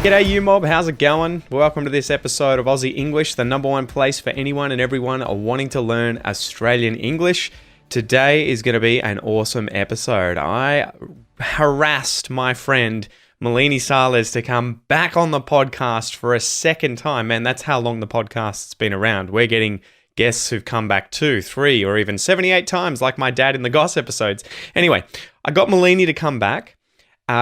G'day you mob, how's it going? Welcome to this episode of Aussie English, the number one place for anyone and everyone wanting to learn Australian English. Today is going to be an awesome episode. I harassed my friend Milene Sales to come back on the podcast for a second time. Man, that's how long the podcast's been around. We're getting guests who've come back 2, 3, or even 78 times like my dad in the Goss episodes. Anyway, I got Milene to come back.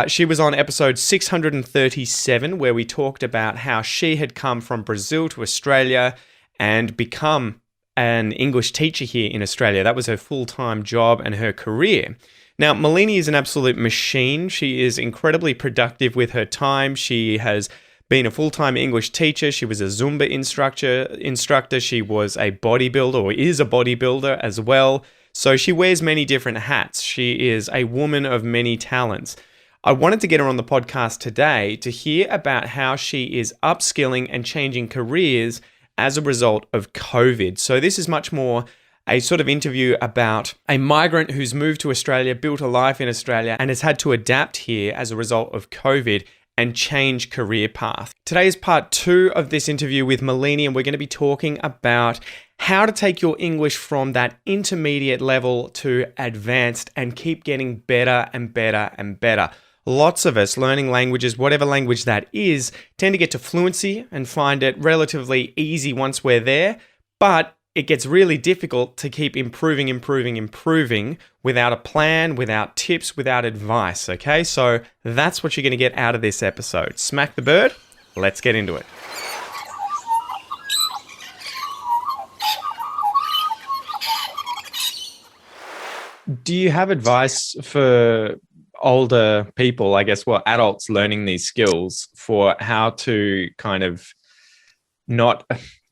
She was on episode 637, where we talked about how she had come from Brazil to Australia and become an English teacher here in Australia. That was her full-time job and her career. Now, Milene is an absolute machine. She is incredibly productive with her time. She has been a full-time English teacher. She was a Zumba instructor. She was a bodybuilder, or is a bodybuilder as well. So she wears many different hats. She is a woman of many talents. I wanted to get her on the podcast today to hear about how she is upskilling and changing careers as a result of COVID. So this is much more a sort of interview about a migrant who's moved to Australia, built a life in Australia, and has had to adapt here as a result of COVID and change career path. Today is part 2 of this interview with Milene, and we're going to be talking about how to take your English from that intermediate level to advanced and keep getting better and better and better. Lots of us learning languages, whatever language that is, tend to get to fluency and find it relatively easy once we're there, but it gets really difficult to keep improving without a plan, without tips, without advice, okay? So that's what you're going to get out of this episode. Smack the bird, let's get into it. Do you have advice for older people, I guess, well, adults learning these skills for how to kind of not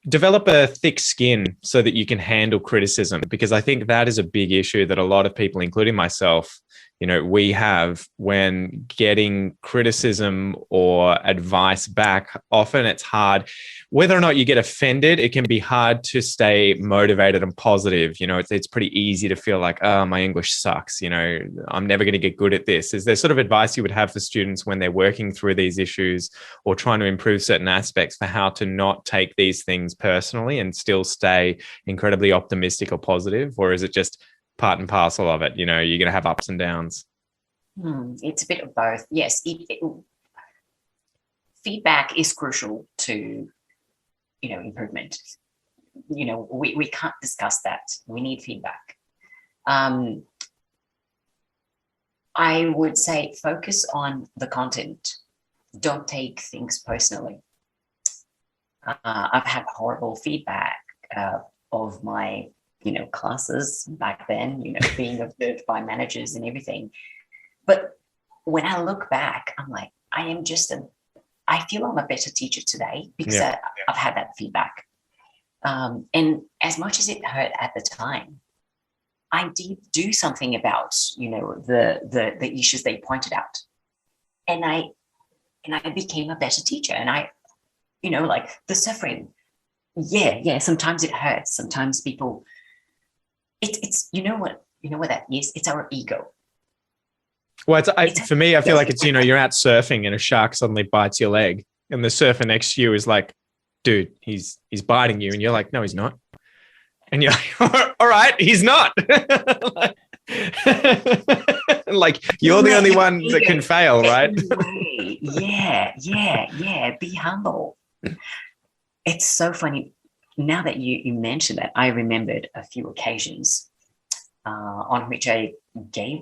develop a thick skin so that you can handle criticism? Because I think that is a big issue that a lot of people, including myself, we have when getting criticism or advice back. Often it's hard. Whether or not you get offended, it can be hard to stay motivated and positive. It's pretty easy to feel like, oh, my English sucks. I'm never going to get good at this. Is there sort of advice you would have for students when they're working through these issues or trying to improve certain aspects for how to not take these things personally and still stay incredibly optimistic or positive? Or is it just part and parcel of it? You're going to have ups and downs. It's a bit of both. Yes, feedback is crucial to, improvement. We can't discuss that. We need feedback. I would say focus on the content. Don't take things personally. I've had horrible feedback of my classes back then, being observed by managers and everything. But when I look back, I'm like, I feel I'm a better teacher today because I've had that feedback. And as much as it hurt at the time, I did do something about, the issues they pointed out. And I became a better teacher. And I, like the suffering, sometimes it hurts. Sometimes people, it's what that is? It's our ego. Well, for me, I feel like it's, you're out surfing and a shark suddenly bites your leg and the surfer next to you is like, dude, he's biting you. And you're like, no, he's not. And you're like, all right, he's not. Like, you're the only one that can fail, right? Yeah. Be humble. It's so funny. Now that you mentioned that, I remembered a few occasions on which I gave,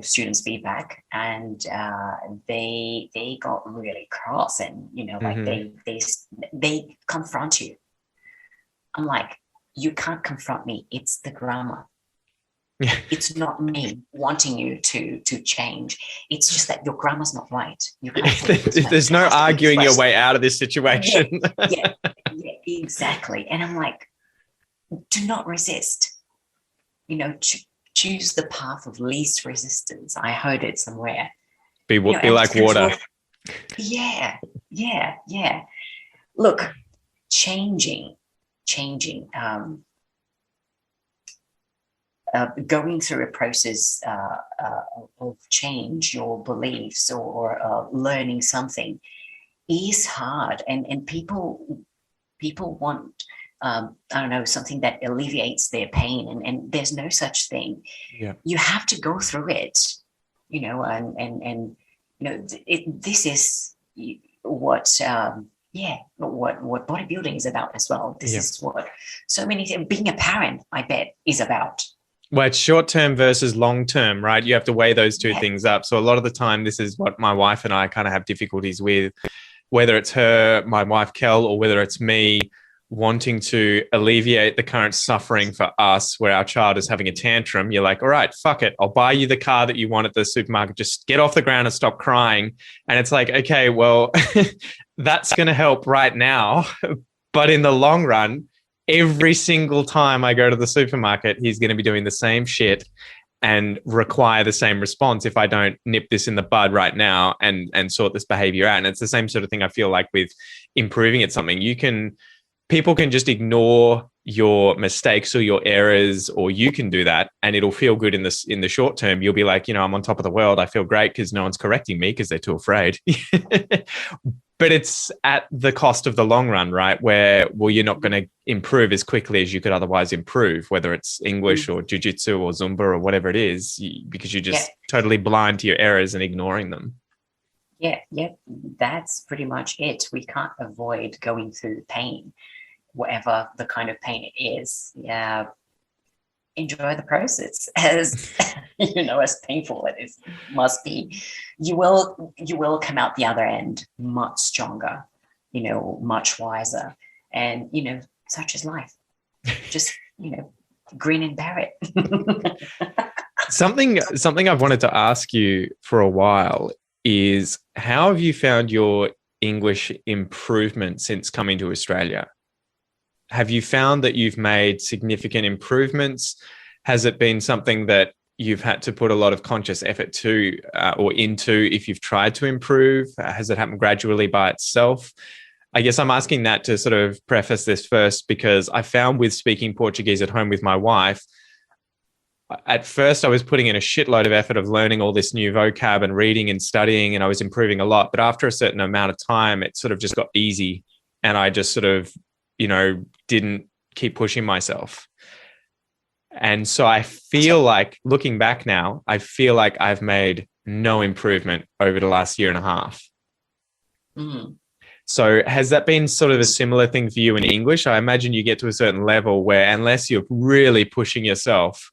students feedback, and they got really cross, and like they confront you. I'm like, you can't confront me. It's the grammar. It's not me wanting you to change. It's just that your grammar's not right. There's no arguing your way out of this situation. Yeah, exactly. And I'm like, do not resist. Choose the path of least resistance. I heard it somewhere. Be like water. Yeah. Look, changing. Going through a process of change, your beliefs or learning something is hard, and people want, I don't know, something that alleviates their pain, and there's no such thing. Yeah. You have to go through it, and this is what what bodybuilding is about as well. This is what so many things, being a parent, I bet, is about. Well, it's short term versus long term, right? You have to weigh those two things up. So a lot of the time, this is what my wife and I kind of have difficulties with, whether it's my wife, Kel, or whether it's me wanting to alleviate the current suffering for us where our child is having a tantrum. You're like, all right, fuck it. I'll buy you the car that you want at the supermarket. Just get off the ground and stop crying. And it's like, okay, well, that's going to help right now. But in the long run, every single time I go to the supermarket, he's going to be doing the same shit and require the same response if I don't nip this in the bud right now and sort this behavior out. And it's the same sort of thing I feel like with improving at something. People can just ignore your mistakes or your errors, or you can do that and it'll feel good in the short term. You'll be like, I'm on top of the world. I feel great because no one's correcting me because they're too afraid. But it's at the cost of the long run, right? Where, well, you're not going to improve as quickly as you could otherwise improve, whether it's English or jiu-jitsu or Zumba or whatever it is, because you're just totally blind to your errors and ignoring them. Yeah, that's pretty much it. We can't avoid going through pain, whatever the kind of pain it is. Yeah, enjoy the process, as as painful it must be. You will come out the other end much stronger, much wiser, and such is life. Just grin and bear it. Something I've wanted to ask you for a while is, how have you found your English improvement since coming to Australia? Have you found that you've made significant improvements? Has it been something that you've had to put a lot of conscious effort to or into if you've tried to improve? Has it happened gradually by itself? I guess I'm asking that to sort of preface this first, because I found with speaking Portuguese at home with my wife, at first I was putting in a shitload of effort of learning all this new vocab and reading and studying, and I was improving a lot. But after a certain amount of time, it sort of just got easy, and I just sort of didn't keep pushing myself. And so I feel like, looking back now, I feel like I've made no improvement over the last year and a half. Mm. So has that been sort of a similar thing for you in English? I imagine you get to a certain level where, unless you're really pushing yourself,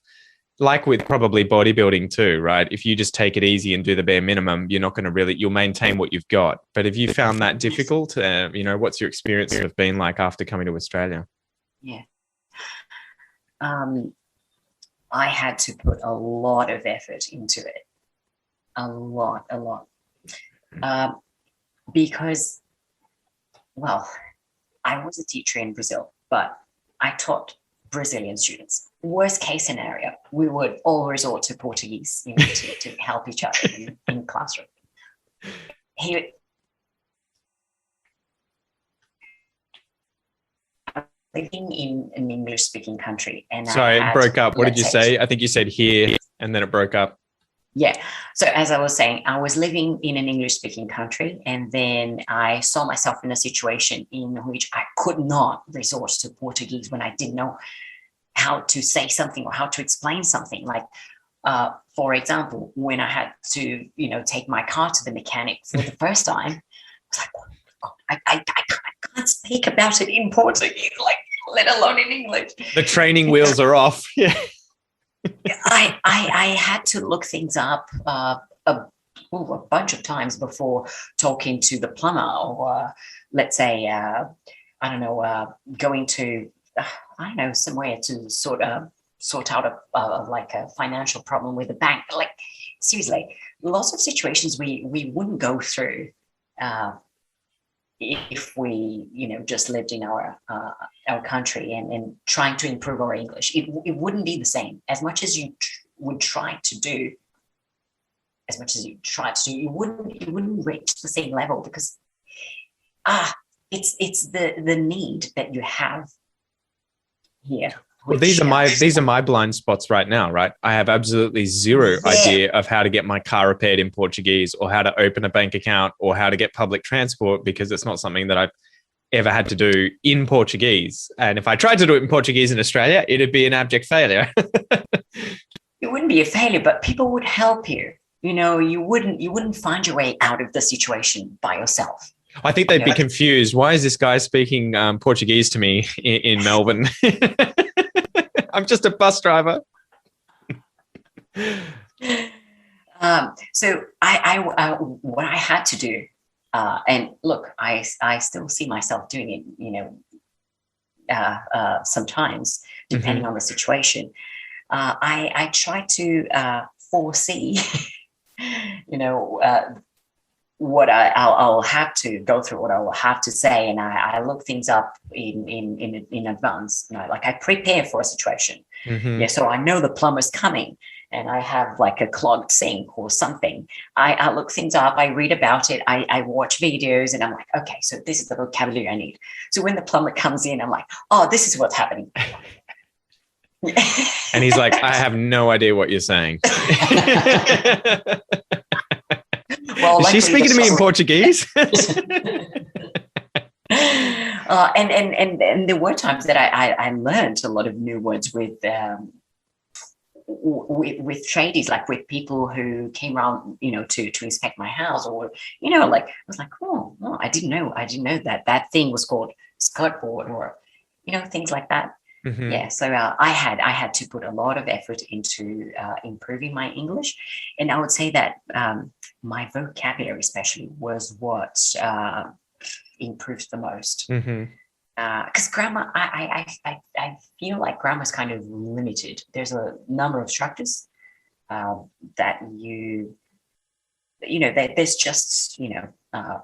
like with probably bodybuilding too, right? If you just take it easy and do the bare minimum, you're not going to you'll maintain what you've got. But have you found that difficult? What's your experience sort of been like after coming to Australia? Yeah. I had to put a lot of effort into it. A lot. Because, well, I was a teacher in Brazil, but I taught Brazilian students. Worst case scenario, we would all resort to Portuguese to help each other in classroom. Living in an English-speaking country, and sorry, it broke up. What did you say? I think you said here, and then it broke up. Yeah. So as I was saying, I was living in an English-speaking country, and then I saw myself in a situation in which I could not resort to Portuguese when I didn't know how to say something or how to explain something. Like, for example, when I had to, take my car to the mechanic for the first time, I was like, oh, I can't speak about it in Portuguese, like, let alone in English. The training wheels are off. Yeah. I had to look things up a bunch of times before talking to the plumber, or let's say, going to, somewhere to sort out a financial problem with the bank. Like, seriously, lots of situations we wouldn't go through if we, just lived in our country and trying to improve our English. It wouldn't be the same. As much as you would try to do, you wouldn't reach the same level, because it's the need that you have here. Well, these are my blind spots right now, right? I have absolutely zero idea of how to get my car repaired in Portuguese, or how to open a bank account, or how to get public transport, because it's not something that I've ever had to do in Portuguese. And if I tried to do it in Portuguese in Australia, it'd be an abject failure. It wouldn't be a failure, but people would help you. You wouldn't find your way out of the situation by yourself. I think they'd be confused. Why is this guy speaking Portuguese to me in Melbourne? I'm just a bus driver. So what I had to do, and look, I still see myself doing it, sometimes, depending on the situation. I try to foresee, what I'll have to go through, what I will have to say, and I look things up in advance. Like I prepare for a situation. Yeah, so I know the plumber's coming, and I have like a clogged sink or something. I look things up, I read about it, I watch videos, and I'm like, okay, so this is the vocabulary I need. So when the plumber comes in, I'm like, oh, this is what's happening. And he's like, I have no idea what you're saying. Well, is she speaking to me in Portuguese? And there were times that I learned a lot of new words with tradies, like with people who came around, to inspect my house, or like I was like, oh, I didn't know that thing was called skirtboard, or things like that. Mm-hmm. Yeah, so I had to put a lot of effort into improving my English, and I would say that my vocabulary, especially, was what improved the most. Because grammar, I feel like grammar is kind of limited. There's a number of structures that there's just a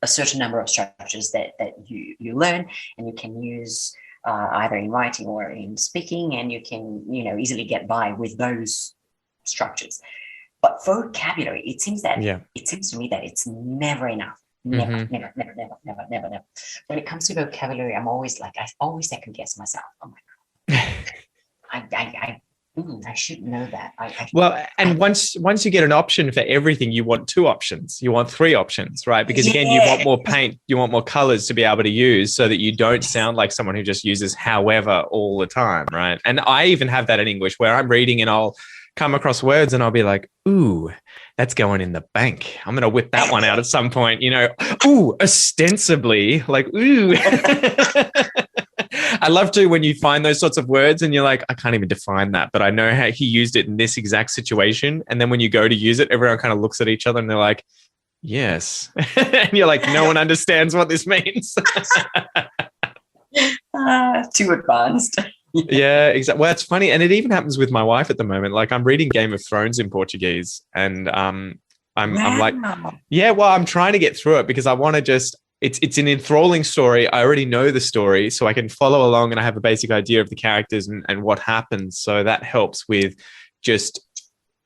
certain number of structures that you learn, and you can use either in writing or in speaking, and you can easily get by with those structures. But vocabulary, it seems to me that it's never enough. Never. When it comes to vocabulary, I'm always like, I always second guess myself. Oh my God. I should know that. Once you get an option for everything, you want 2 options. You want 3 options, right? Because again, you want more paint, you want more colors to be able to use, so that you don't sound like someone who just uses however all the time, right? And I even have that in English, where I'm reading and I'll come across words and I'll be like, ooh, that's going in the bank. I'm going to whip that one out at some point, ooh, ostensibly, like, ooh. I love to when you find those sorts of words and you're like, I can't even define that, but I know how he used it in this exact situation. And then when you go to use it, everyone kind of looks at each other and they're like, yes. And you're like, no one understands what this means. Too advanced. Yeah, exactly. Well, it's funny. And it even happens with my wife at the moment. Like, I'm reading Game of Thrones in Portuguese, and I'm like, yeah, well, I'm trying to get through it because I want to just, it's an enthralling story. I already know the story, so I can follow along and I have a basic idea of the characters and what happens. So that helps with just,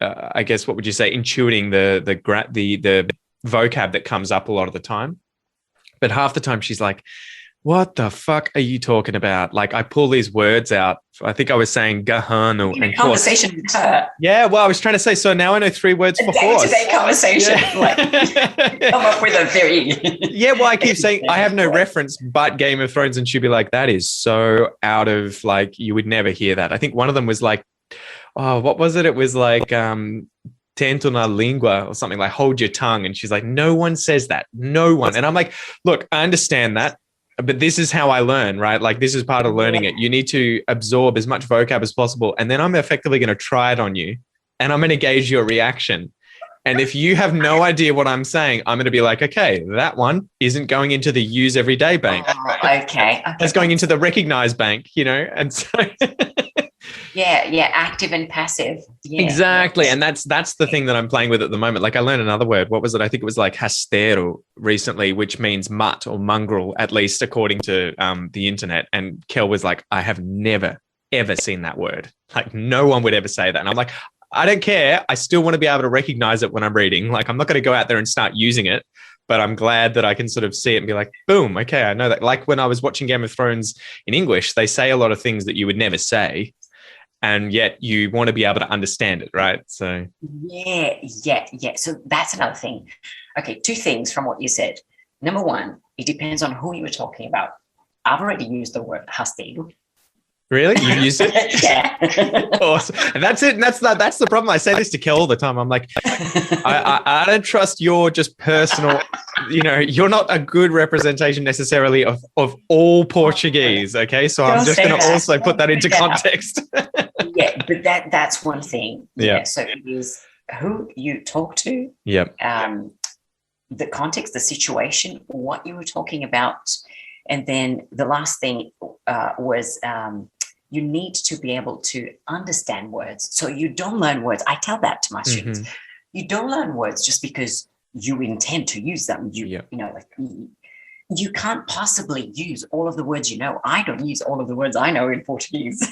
I guess, what would you say, intuiting the vocab that comes up a lot of the time. But half the time she's like, what the fuck are you talking about? Like, I pull these words out. I think I was saying gahano and conversation with her. Yeah, well, I was trying to say, so now I know 3 words for horse. Day-to-day conversation. Yeah. Like, come up with a very... Yeah, well, I keep saying I have no reference but Game of Thrones, and she'd be like, that is so out of, like, you would never hear that. I think one of them was like, oh, what was it? It was like tento na lingua or something, like hold your tongue. And she's like, no one says that. No one. And I'm like, look, I understand that, but this is how I learn, right? Like, this is part of learning it. You need to absorb as much vocab as possible. And then I'm effectively going to try it on you, and I'm going to gauge your reaction. And if you have no idea what I'm saying, I'm going to be like, okay, that one isn't going into the use everyday bank. Oh, okay. That's going into the recognized bank, And so... Yeah, active and passive. Yeah, exactly. Yeah. And that's the thing that I'm playing with at the moment. Like, I learned another word. What was it? I think it was like hastero recently, which means mutt or mongrel, at least according to the internet. And Kel was like, I have never, ever seen that word. Like, no one would ever say that. And I'm like, I don't care. I still want to be able to recognize it when I'm reading. Like, I'm not going to go out there and start using it, but I'm glad that I can sort of see it and be like, boom, okay, I know that. Like when I was watching Game of Thrones in English, they say a lot of things that you would never say, and yet you want to be able to understand it, right? So yeah. So that's another thing. Okay, two things from what you said. Number one, it depends on who you were talking about. I've already used the word hastig. really, you've used it? Yeah. Awesome. And that's it. And that's the problem. I say this to Kel all the time. I'm like, I don't trust your just personal, you're not a good representation necessarily of all Portuguese. Okay. So I'm just going to also put that into context. Yeah, but that's one thing. Yeah. So it is who you talk to. Yep. The context, the situation, what you were talking about. And then the last thing was you need to be able to understand words. So you don't learn words. I tell that to my students. You don't learn words just because you intend to use them. You can't possibly use all of the words you know. I don't use all of the words I know in Portuguese.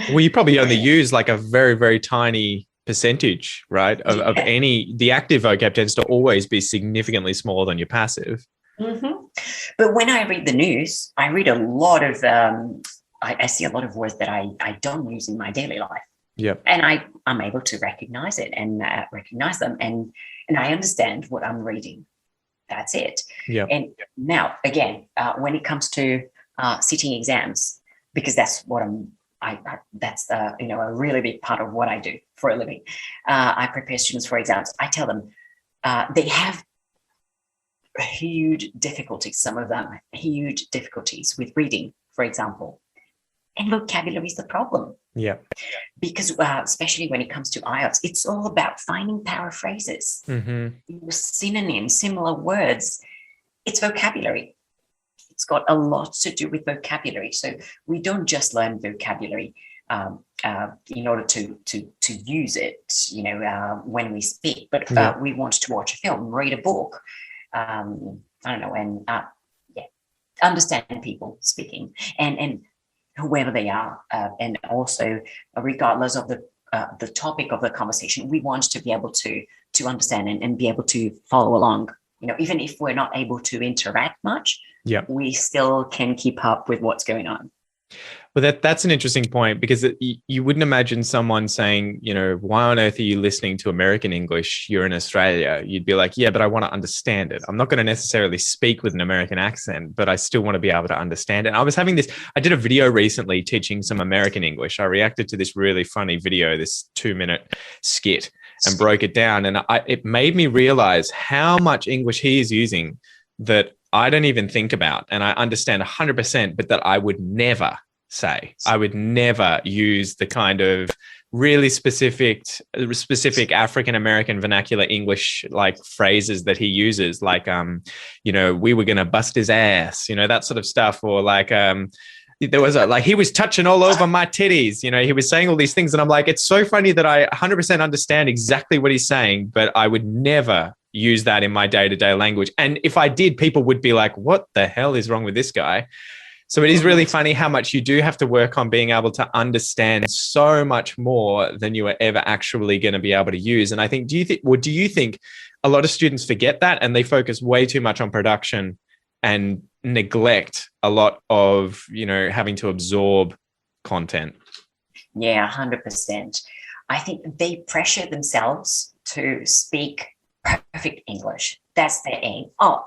Well, you probably only use like a very, very tiny percentage, right? Of the active vocab tends to always be significantly smaller than your passive. But when I read the news, I read a lot of, I see a lot of words that I don't use in my daily life. Yep. And I'm able to recognize it and recognize them. And I understand what I'm reading. That's it. Yeah. And now, again, when it comes to sitting exams, because that's what that's a really big part of what I do for a living. I prepare students for exams. I tell them they have huge difficulties, some of them huge difficulties with reading, for example. And vocabulary is the problem. Yeah. Because especially when it comes to IELTS, it's all about finding paraphrases, synonyms, similar words. It's vocabulary. It's got a lot to do with vocabulary. So we don't just learn vocabulary in order to use it, when we speak, but we want to watch a film, read a book, I don't know, and understand people speaking and whoever they are, and also regardless of the topic of the conversation, we want to be able to understand and be able to follow along. Even if we're not able to interact much, we still can keep up with what's going on. Well, that's an interesting point, because you wouldn't imagine someone saying, why on earth are you listening to American English? You're in Australia. You'd be like, yeah, but I want to understand it. I'm not going to necessarily speak with an American accent, but I still want to be able to understand it. And I did a video recently teaching some American English. I reacted to this really funny video, this 2-minute skit, and broke it down. And it made me realize how much English he is using that I don't even think about. And I understand 100%, but that I would never say. I would never use the kind of really specific African-American vernacular English like phrases that he uses, like, we were going to bust his ass, that sort of stuff. Or like, there was he was touching all over my titties, he was saying all these things. And I'm like, it's so funny that I 100% understand exactly what he's saying, but I would never use that in my day-to-day language. And if I did, people would be like, what the hell is wrong with this guy? So it is really funny how much you do have to work on being able to understand so much more than you are ever actually going to be able to use. And I think, do you think a lot of students forget that and they focus way too much on production and neglect a lot of, having to absorb content? Yeah, 100%. I think they pressure themselves to speak perfect English. That's their aim. Oh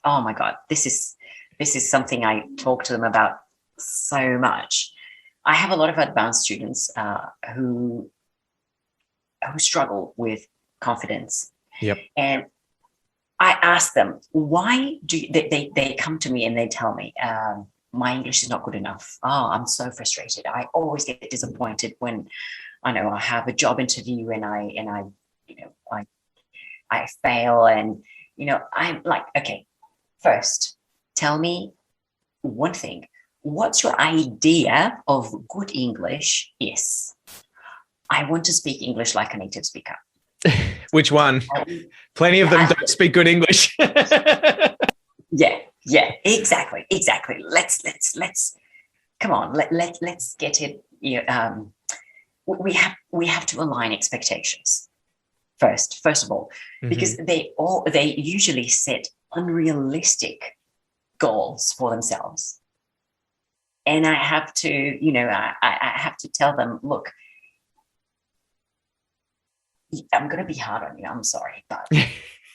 my God, this is something I talk to them about so much. I have a lot of advanced students who struggle with confidence. Yep. And I ask them, why do they come to me and they tell me, my English is not good enough. Oh, I'm so frustrated. I always get disappointed when I have a job interview and I fail, and I'm like, okay, first, tell me one thing. What's your idea of good English? Yes, I want to speak English like a native speaker. Which one? Plenty of them don't speak good English. Yeah, exactly. Let's come on. Let's get it. We have to align expectations. first of all, because they usually set unrealistic goals for themselves. And I have to, I have to tell them, look, I'm going to be hard on you. I'm sorry, but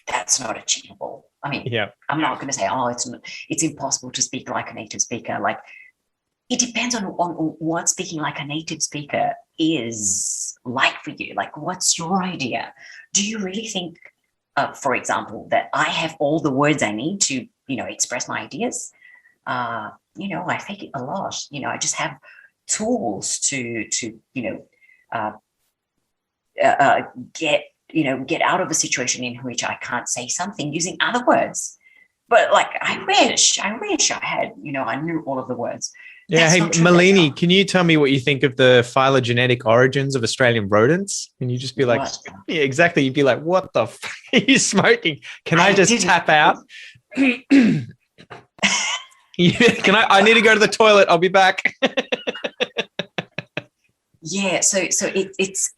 that's not achievable. I mean, I'm not going to say, oh, it's impossible to speak like a native speaker. Like, it depends on what speaking like a native speaker is like for you. Like, what's your idea? Do you really think, for example, that I have all the words I need to, express my ideas? I fake it a lot. I just have tools to get out of a situation in which I can't say something using other words. But like, I wish I had, I knew all of the words. Yeah. Hey, Milene, can you tell me what you think of the phylogenetic origins of Australian rodents? Can you just be like, yeah, exactly. You'd be like, what the fuck are you smoking? Can I just tap out? Can I need to go to the toilet. I'll be back. Yeah. So it's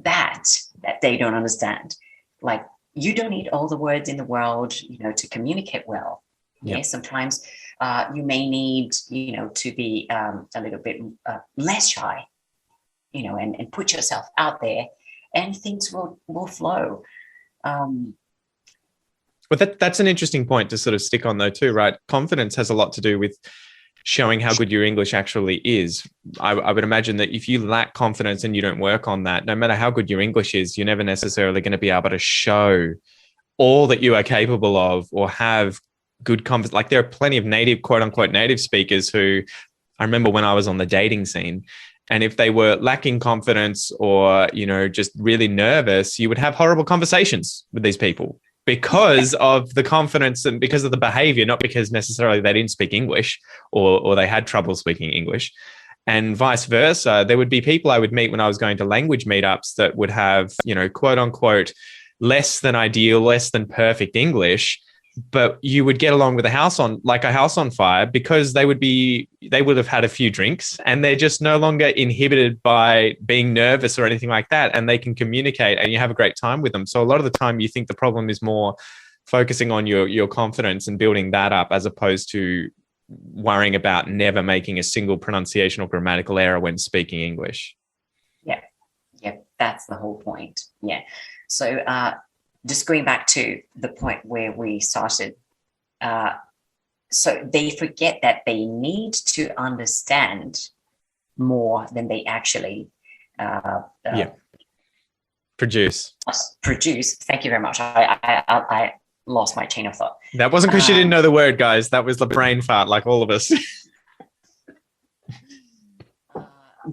that they don't understand. Like, you don't need all the words in the world, to communicate well. Yeah. Sometimes you may need, to be a little bit less shy, and put yourself out there, and things will flow. Well, that's an interesting point to sort of stick on though too, right? Confidence has a lot to do with showing how good your English actually is. I would imagine that if you lack confidence and you don't work on that, no matter how good your English is, you're never necessarily going to be able to show all that you are capable of or have good confidence. Like, there are plenty of native, quote unquote, native speakers who, I remember when I was on the dating scene, and if they were lacking confidence or, just really nervous, you would have horrible conversations with these people because of the confidence and because of the behavior, not because necessarily they didn't speak English or they had trouble speaking English. And vice versa, there would be people I would meet when I was going to language meetups that would have, quote unquote, less than ideal, less than perfect English, but you would get along with a house on fire because they would have had a few drinks and they're just no longer inhibited by being nervous or anything like that. And they can communicate and you have a great time with them. So a lot of the time you think the problem is more focusing on your confidence and building that up as opposed to worrying about never making a single pronunciation or grammatical error when speaking English. Yeah. That's the whole point. Yeah. So, just going back to the point where we started, so they forget that they need to understand more than they actually produce. Thank you very much. I lost my chain of thought. That wasn't because you didn't know the word, guys. That was the brain fart, like all of us.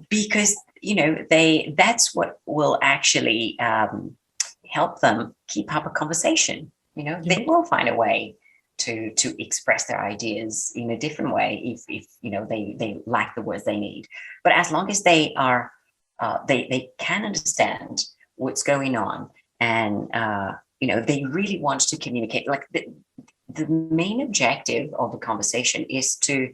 Because that's what will actually help them keep up a conversation. They will find a way to express their ideas in a different way if they lack the words they need. But as long as they are they can understand what's going on and they really want to communicate. Like, the main objective of the conversation is to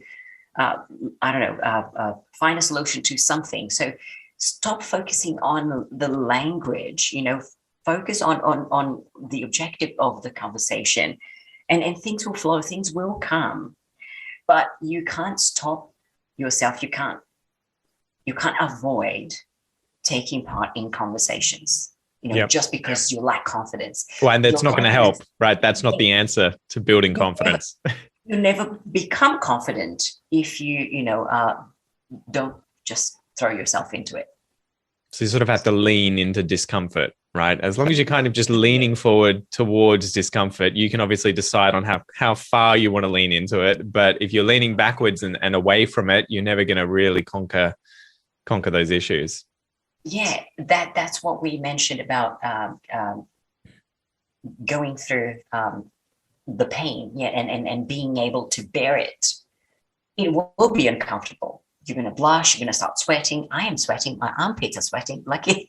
find a solution to something. So stop focusing on the language, focus on the objective of the conversation, and things will flow, things will come. But you can't stop yourself. You can't avoid taking part in conversations, just because you lack confidence. Well, and that's not going to help, right? That's not the answer to building confidence. You never become confident if you don't just throw yourself into it. So you sort of have to lean into discomfort, right? As long as you're kind of just leaning forward towards discomfort, you can obviously decide on how far you want to lean into it. But if you're leaning backwards and away from it, you're never going to really conquer those issues. Yeah, that's what we mentioned about going through the pain, and being able to bear it. It will be uncomfortable. You're going to blush. You're going to start sweating. I am sweating. My armpits are sweating. Luckily,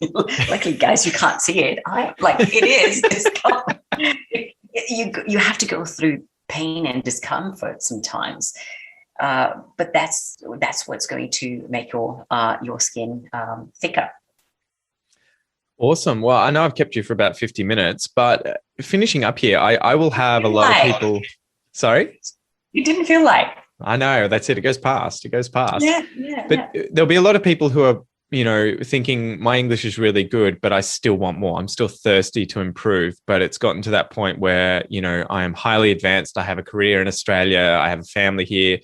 guys, you can't see it. It is. You have to go through pain and discomfort sometimes, but that's what's going to make your skin thicker. Awesome. Well, I know I've kept you for about 50 minutes, but finishing up here, I will have a lot of Like, people. Sorry? you didn't feel like. I know. That's it. It goes past. It goes past. Yeah, yeah, But yeah. there'll be a lot of people who are, thinking my English is really good, but I still want more. I'm still thirsty to improve. But it's gotten to that point where, I am highly advanced. I have a career in Australia. I have a family here.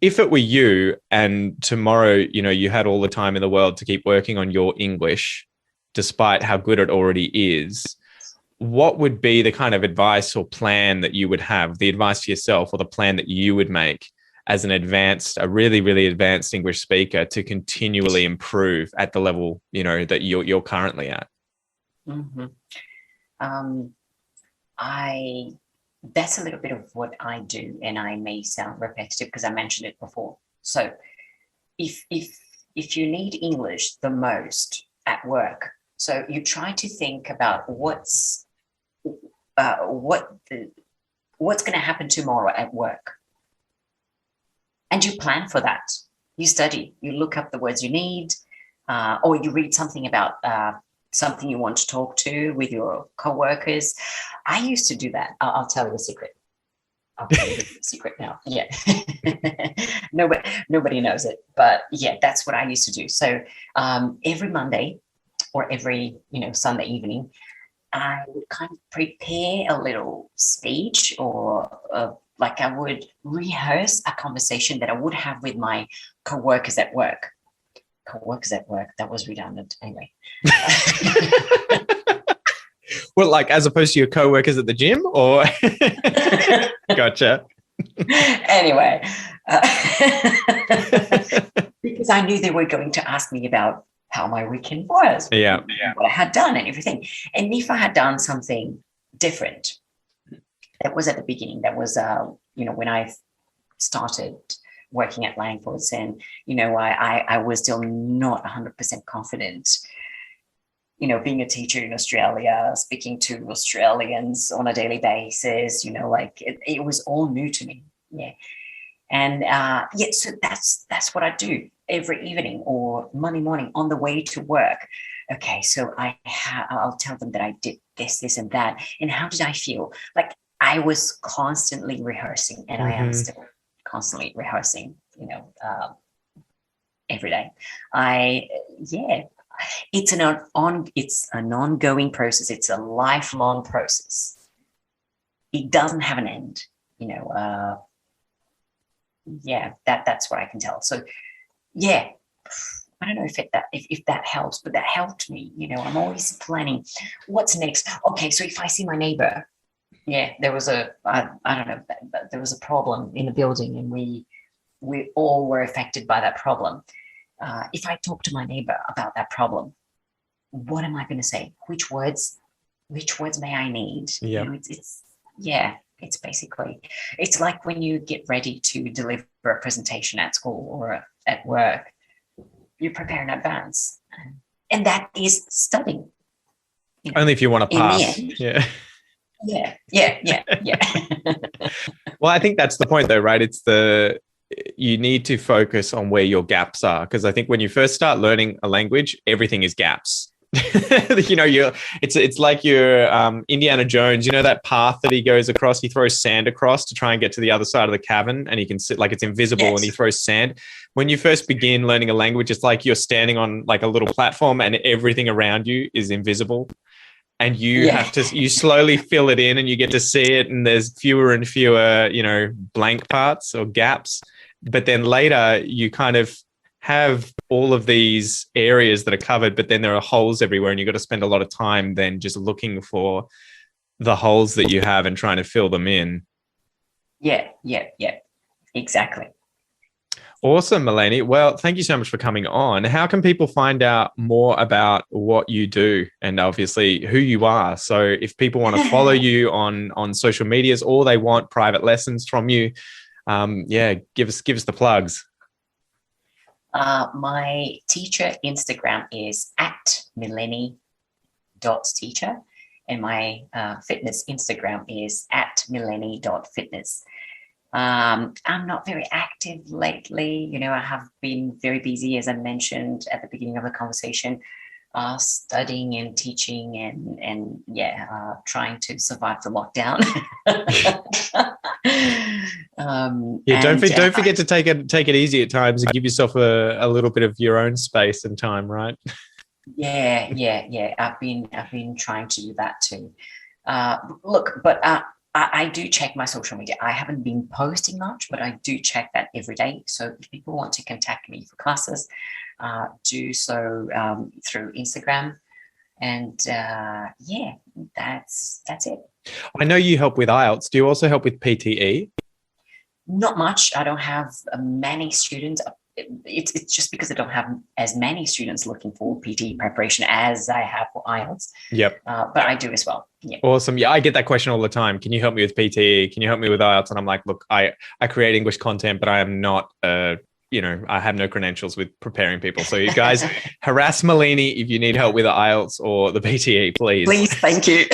If it were you and tomorrow, you had all the time in the world to keep working on your English, despite how good it already is, what would be the kind of advice or plan that you would have, the advice to yourself or the plan that you would make as a really, really advanced English speaker to continually improve at the level, that you're currently at? Mm-hmm. Um, I That's a little bit of what I do, and I may sound repetitive because I mentioned it before. So if you need English the most at work, so you try to think about what's going to happen tomorrow at work, and you plan for that. You study, you look up the words you need, or you read something about something you want to talk to with your coworkers. I used to do that. I'll tell you a secret. I'll tell you the secret now. Yeah. Nobody knows it. But yeah, that's what I used to do. So every Monday or every, Sunday evening, I would kind of prepare a little speech or like I would rehearse a conversation that I would have with my coworkers at work. Co-workers at work. That was redundant. Anyway. Well, like as opposed to your co-workers at the gym, or gotcha. Anyway, because I knew they were going to ask me about how my weekend was, yeah, what I had done and everything. And if I had done something different, that was at the beginning. That was, when I started working at Langford's, and I was still not 100% confident, being a teacher in Australia, speaking to Australians on a daily basis, it was all new to me. Yeah. And so that's what I do every evening or Monday morning on the way to work. Okay, so I'll tell them that I did this and that, and how did I feel? Like I was constantly rehearsing, and I am still constantly rehearsing, every day. It's an ongoing process. It's a lifelong process. It doesn't have an end, that's what I can tell. So yeah, I don't know if that helps, but that helped me. I'm always planning what's next. Okay, so if I see my neighbor, there was I don't know, but there was a problem in the building, and we all were affected by that problem. If I talk to my neighbor about that problem, what am I going to say? Which words may I need? Yeah. It's basically, it's like when you get ready to deliver a presentation at school or at work, you prepare in advance, and that is studying. Only if you want to pass. Yeah. Well, I think that's the point though, right? You need to focus on where your gaps are, because I think when you first start learning a language, everything is gaps. It's like you're Indiana Jones, that path that he goes across, he throws sand across to try and get to the other side of the cavern, and he can sit like it's invisible. Yes. And he throws sand. When you first begin learning a language, it's like you're standing on like a little platform and everything around you is invisible. And you have to, you slowly fill it in and you get to see it. And there's fewer and fewer, blank parts or gaps. But then later you kind of have all of these areas that are covered, but then there are holes everywhere, and you've got to spend a lot of time then just looking for the holes that you have and trying to fill them in. Yeah, exactly. Awesome, Milene. Well, thank you so much for coming on. How can people find out more about what you do and obviously who you are? So if people want to follow you on social medias, or they want private lessons from you, give us the plugs. My teacher Instagram is @milene.teacher, and my fitness Instagram is @milene.fitness. I'm not very active lately. I have been very busy, as I mentioned at the beginning of the conversation, studying and teaching and trying to survive the lockdown. Don't forget to take it easy at times and give yourself a little bit of your own space and time, right? Yeah. I've been trying to do that too. Look, but I do check my social media. I haven't been posting much, but I do check that every day. So if people want to contact me for classes, do so through Instagram. And that's it. I know you help with IELTS. Do you also help with PTE? Not much. I don't have many students. It's just because I don't have as many students looking for PTE preparation as I have for IELTS. Yep. But I do as well. Yeah. Awesome. Yeah, I get that question all the time. Can you help me with PTE? Can you help me with IELTS? And I'm like, look, I create English content, but I am not I have no credentials with preparing people. So you guys harass Milene if you need help with the IELTS or the PTE, please. Please, thank you.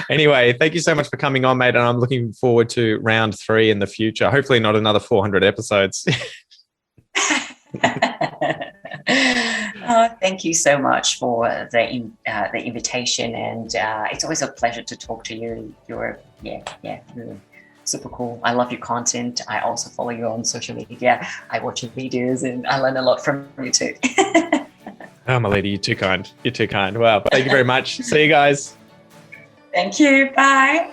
Anyway, thank you so much for coming on, mate. And I'm looking forward to round 3 in the future. Hopefully not another 400 episodes. Thank you so much for the invitation. And it's always a pleasure to talk to you. You're, really super cool. I love your content. I also follow you on social media. I watch your videos and I learn a lot from you too. Oh, my lady, you're too kind. You're too kind. Wow. Thank you very much. See you guys. Thank you. Bye.